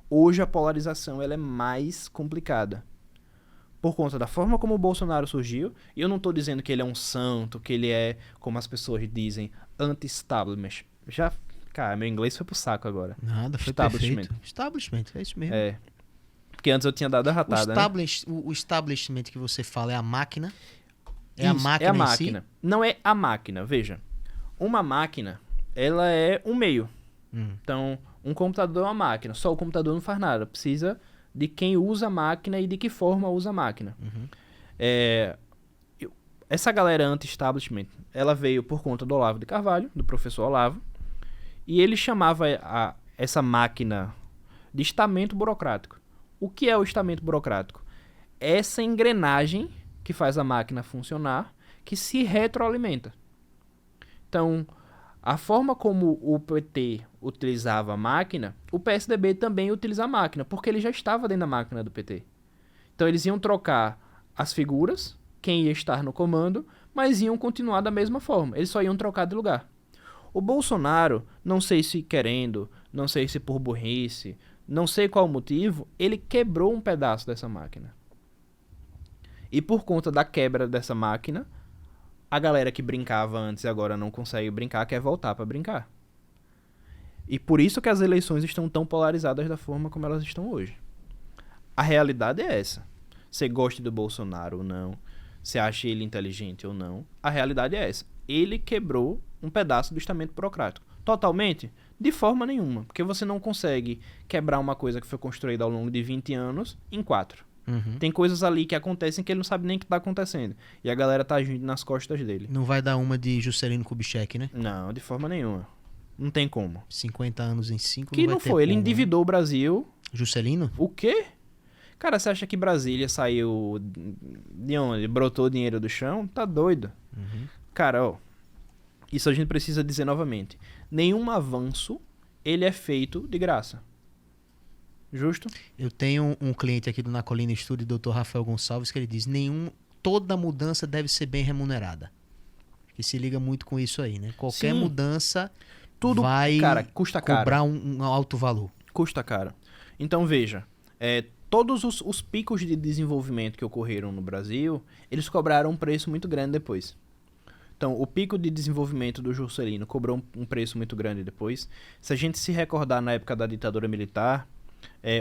Hoje a polarização ela é mais complicada. Por conta da forma como o Bolsonaro surgiu, e eu não tô dizendo que ele é um santo, que ele é, como as pessoas dizem, anti-establishment. Já, cara, meu inglês foi pro saco agora. Nada, foi Establishment. perfeito. Establishment, é isso mesmo. É, porque antes eu tinha dado a ratada, né? O establishment que você fala é a máquina? É Isso, a máquina é a em máquina. si? Não é a máquina, veja. Uma máquina, ela é um meio. Então, um computador é uma máquina. Só o computador não faz nada. Precisa de quem usa a máquina e de que forma usa a máquina. É, essa galera anti-establishment, ela veio por conta do Olavo de Carvalho, do professor Olavo, e ele chamava essa máquina de estamento burocrático. O que é o estamento burocrático? Essa engrenagem que faz a máquina funcionar, que se retroalimenta. Então, a forma como o PT utilizava a máquina, o PSDB também utiliza a máquina, porque ele já estava dentro da máquina do PT. Então, eles iam trocar as figuras, quem ia estar no comando, mas iam continuar da mesma forma. Eles só iam trocar de lugar. O Bolsonaro, não sei se querendo, não sei se por burrice, não sei qual o motivo, ele quebrou um pedaço dessa máquina. E por conta da quebra dessa máquina, a galera que brincava antes e agora não consegue brincar, quer voltar pra brincar. E por isso que as eleições estão tão polarizadas da forma como elas estão hoje. A realidade é essa. Você gosta do Bolsonaro ou não, você acha ele inteligente ou não, a realidade é essa. Ele quebrou um pedaço do estamento burocrático. Totalmente? De forma nenhuma. Porque você não consegue quebrar uma coisa que foi construída ao longo de 20 anos em 4. Tem coisas ali que acontecem que ele não sabe nem o que tá acontecendo. E a galera tá agindo nas costas dele. Não vai dar uma de Juscelino Kubitschek, né? Não, de forma nenhuma. Não tem como. 50 anos em 5 Que não vai não ter foi. Ele como, né? endividou o Brasil. Juscelino? O quê? Cara, você acha que Brasília saiu de onde? Brotou dinheiro do chão? Tá doido. Cara, ó. Isso a gente precisa dizer novamente. Nenhum avanço, ele é feito de graça. Justo? Eu tenho um cliente aqui do Na Colina Studio, Dr. Rafael Gonçalves, que ele diz: toda mudança deve ser bem remunerada. Que se liga muito com isso aí, né? Qualquer Sim. mudança Tudo, vai cara, custa caro. cobrar um alto valor. Custa caro. Então, veja, todos os picos de desenvolvimento que ocorreram no Brasil, eles cobraram um preço muito grande depois. Então, o pico de desenvolvimento do Juscelino cobrou um preço muito grande depois. Se a gente se recordar na época da ditadura militar,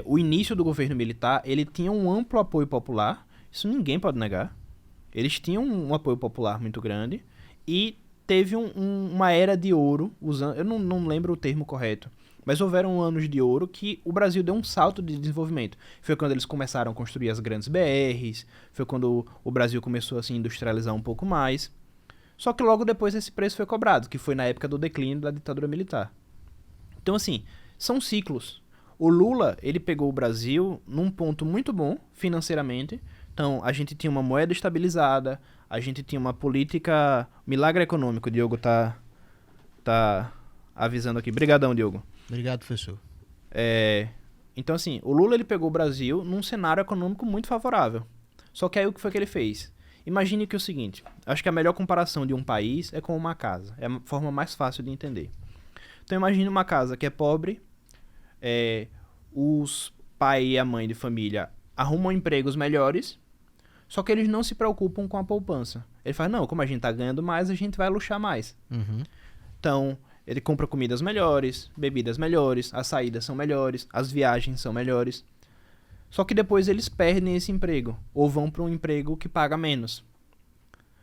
o início do governo militar, ele tinha um amplo apoio popular, isso ninguém pode negar. Eles tinham um apoio popular muito grande e teve uma era de ouro, eu não lembro o termo correto, mas houveram anos de ouro que o Brasil deu um salto de desenvolvimento. Foi quando eles começaram a construir as grandes BRs, foi quando o Brasil começou a se industrializar um pouco mais. Só que logo depois esse preço foi cobrado, que foi na época do declínio da ditadura militar. Então, assim, são ciclos. O Lula, ele pegou o Brasil num ponto muito bom financeiramente. Então, a gente tinha uma moeda estabilizada, a gente tinha uma política... Milagre econômico, o Diogo tá avisando aqui. Brigadão, Diogo. Obrigado, professor. Então, assim, o Lula ele pegou o Brasil num cenário econômico muito favorável. Só que aí o que foi que ele fez? Imagine que é o seguinte, acho que a melhor comparação de um país é com uma casa. É a forma mais fácil de entender. Então imagine uma casa que é pobre, os pai e a mãe de família arrumam empregos melhores, só que eles não se preocupam com a poupança. Ele fala, não, como a gente tá ganhando mais, a gente vai luxar mais. Então, ele compra comidas melhores, bebidas melhores, as saídas são melhores, as viagens são melhores. Só que depois eles perdem esse emprego, ou vão para um emprego que paga menos.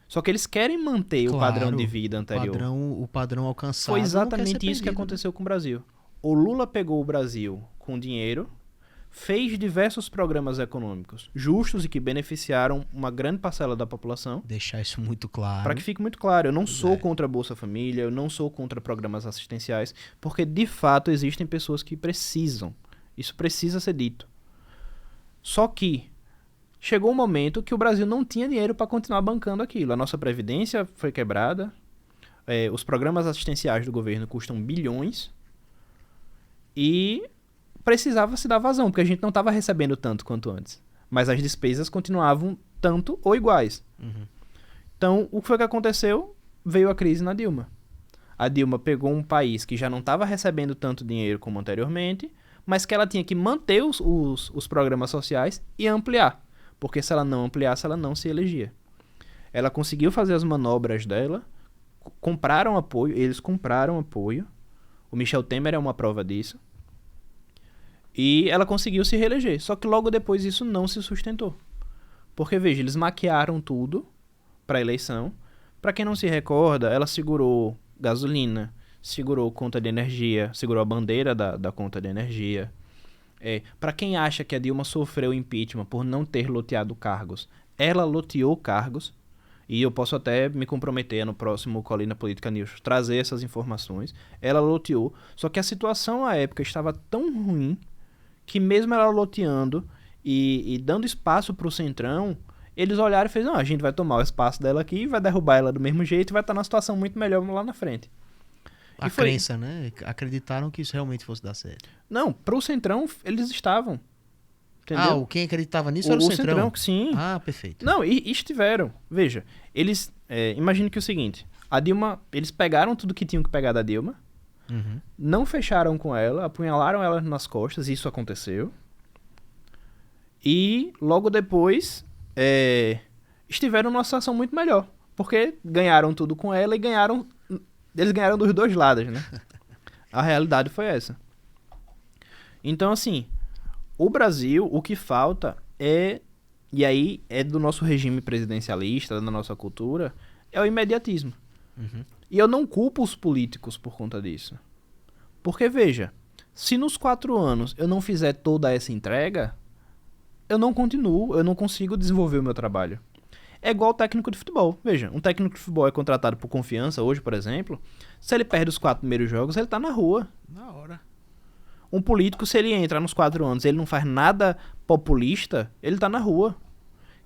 Só que eles querem manter o padrão de vida anterior. O padrão alcançado. Foi exatamente isso que perdido, aconteceu com o Brasil. O Lula pegou o Brasil com dinheiro, fez diversos programas econômicos justos e que beneficiaram uma grande parcela da população. Deixar isso muito claro. Para que fique muito claro, eu não sou contra a Bolsa Família, eu não sou contra programas assistenciais, porque de fato existem pessoas que precisam. Isso precisa ser dito. Só que chegou um momento que o Brasil não tinha dinheiro para continuar bancando aquilo. A nossa previdência foi quebrada, os programas assistenciais do governo custam bilhões e precisava se dar vazão, porque a gente não estava recebendo tanto quanto antes. Mas as despesas continuavam tanto ou iguais. Então, o que foi que aconteceu? Veio a crise na Dilma. A Dilma pegou um país que já não estava recebendo tanto dinheiro como anteriormente, mas que ela tinha que manter os programas sociais e ampliar. Porque se ela não ampliasse, ela não se elegia. Ela conseguiu fazer as manobras dela, eles compraram apoio. O Michel Temer é uma prova disso. E ela conseguiu se reeleger. Só que logo depois isso não se sustentou. Porque, veja, eles maquiaram tudo para a eleição. Para quem não se recorda, ela segurou gasolina, segurou conta de energia, segurou a bandeira da conta de energia. Para quem acha que a Dilma sofreu impeachment por não ter loteado cargos, ela loteou cargos. E eu posso até me comprometer no próximo Colina Política News trazer essas informações. Ela loteou, só que a situação à época estava tão ruim que mesmo ela loteando e dando espaço para o Centrão, eles olharam e falaram, não, a gente vai tomar o espaço dela aqui, vai derrubar ela do mesmo jeito e vai estar numa situação muito melhor lá na frente. A crença, né? Acreditaram que isso realmente fosse dar certo. Não, pro Centrão eles estavam. Entendeu? Quem acreditava nisso era o Centrão? Sim. Ah, perfeito. Não, e estiveram. Veja, eles... imagine que é o seguinte, a Dilma... Eles pegaram tudo que tinham que pegar da Dilma, não fecharam com ela, apunhalaram ela nas costas, isso aconteceu. E logo depois estiveram numa situação muito melhor. Porque ganharam tudo com ela e eles ganharam dos dois lados, né? A realidade foi essa. Então, assim, o Brasil, o que falta e aí é do nosso regime presidencialista, da nossa cultura, é o imediatismo. E eu não culpo os políticos por conta disso. Porque, veja, se nos 4 anos eu não fizer toda essa entrega, eu não continuo, eu não consigo desenvolver o meu trabalho. É igual o técnico de futebol. Veja, um técnico de futebol é contratado por confiança hoje, por exemplo. Se ele perde os 4 primeiros jogos, ele tá na rua. Na hora. Um político, se ele entra nos 4 anos e ele não faz nada populista, ele tá na rua.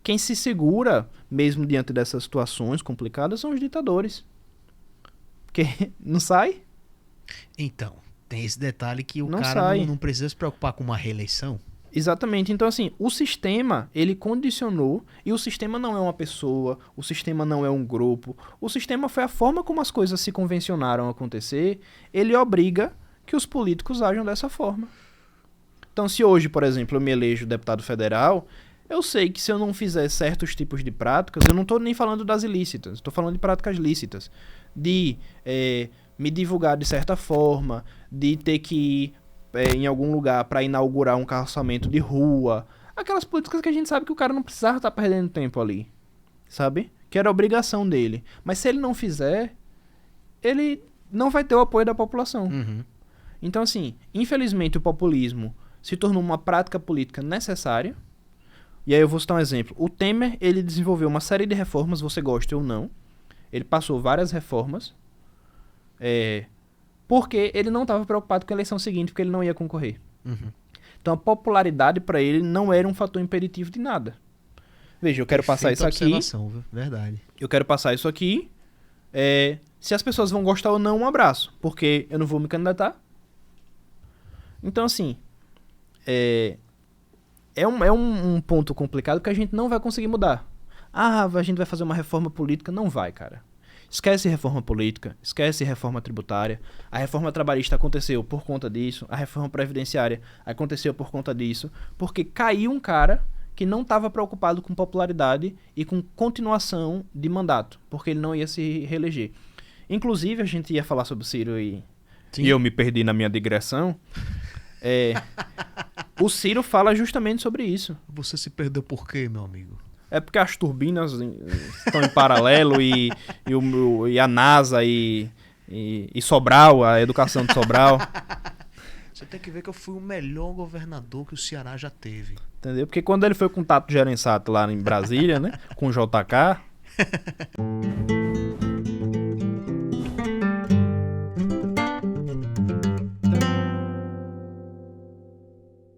Quem se segura, mesmo diante dessas situações complicadas, são os ditadores. Porque não sai. Então, tem esse detalhe que o Não cara sai. não precisa se preocupar com uma reeleição. Exatamente. Então, assim, o sistema, ele condicionou, e o sistema não é uma pessoa, o sistema não é um grupo, o sistema foi a forma como as coisas se convencionaram a acontecer, ele obriga que os políticos ajam dessa forma. Então, se hoje, por exemplo, eu me elejo deputado federal, eu sei que se eu não fizer certos tipos de práticas, eu não estou nem falando das ilícitas, estou falando de práticas lícitas, de me divulgar de certa forma, de ter que ir em algum lugar para inaugurar um calçamento de rua, aquelas políticas que a gente sabe que o cara não precisava estar perdendo tempo ali, sabe? Que era obrigação dele. Mas se ele não fizer, ele não vai ter o apoio da população. Então, assim, infelizmente o populismo se tornou uma prática política necessária. E aí eu vou citar um exemplo. O Temer, ele desenvolveu uma série de reformas, você goste ou não. Ele passou várias reformas. Porque ele não estava preocupado com a eleição seguinte, porque ele não ia concorrer. Então a popularidade para ele não era um fator impeditivo de nada. Veja, eu quero passar isso aqui. Viu? Verdade. Eu quero passar isso aqui. Se as pessoas vão gostar ou não, um abraço. Porque eu não vou me candidatar. Então, assim, é um ponto complicado que a gente não vai conseguir mudar. A gente vai fazer uma reforma política. Não vai, cara. Esquece reforma política, esquece reforma tributária. A reforma trabalhista aconteceu por conta disso. A reforma previdenciária aconteceu por conta disso. Porque caiu um cara que não estava preocupado com popularidade e com continuação de mandato. Porque ele não ia se reeleger. Inclusive, a gente ia falar sobre o Ciro e eu me perdi na minha digressão. O Ciro fala justamente sobre isso. Você se perdeu por quê, meu amigo? É porque as turbinas estão em paralelo e a NASA e Sobral, a educação de Sobral. Você tem que ver que eu fui o melhor governador que o Ceará já teve. Entendeu? Porque quando ele foi com o Tato Gereissati lá em Brasília, né? Com o JK...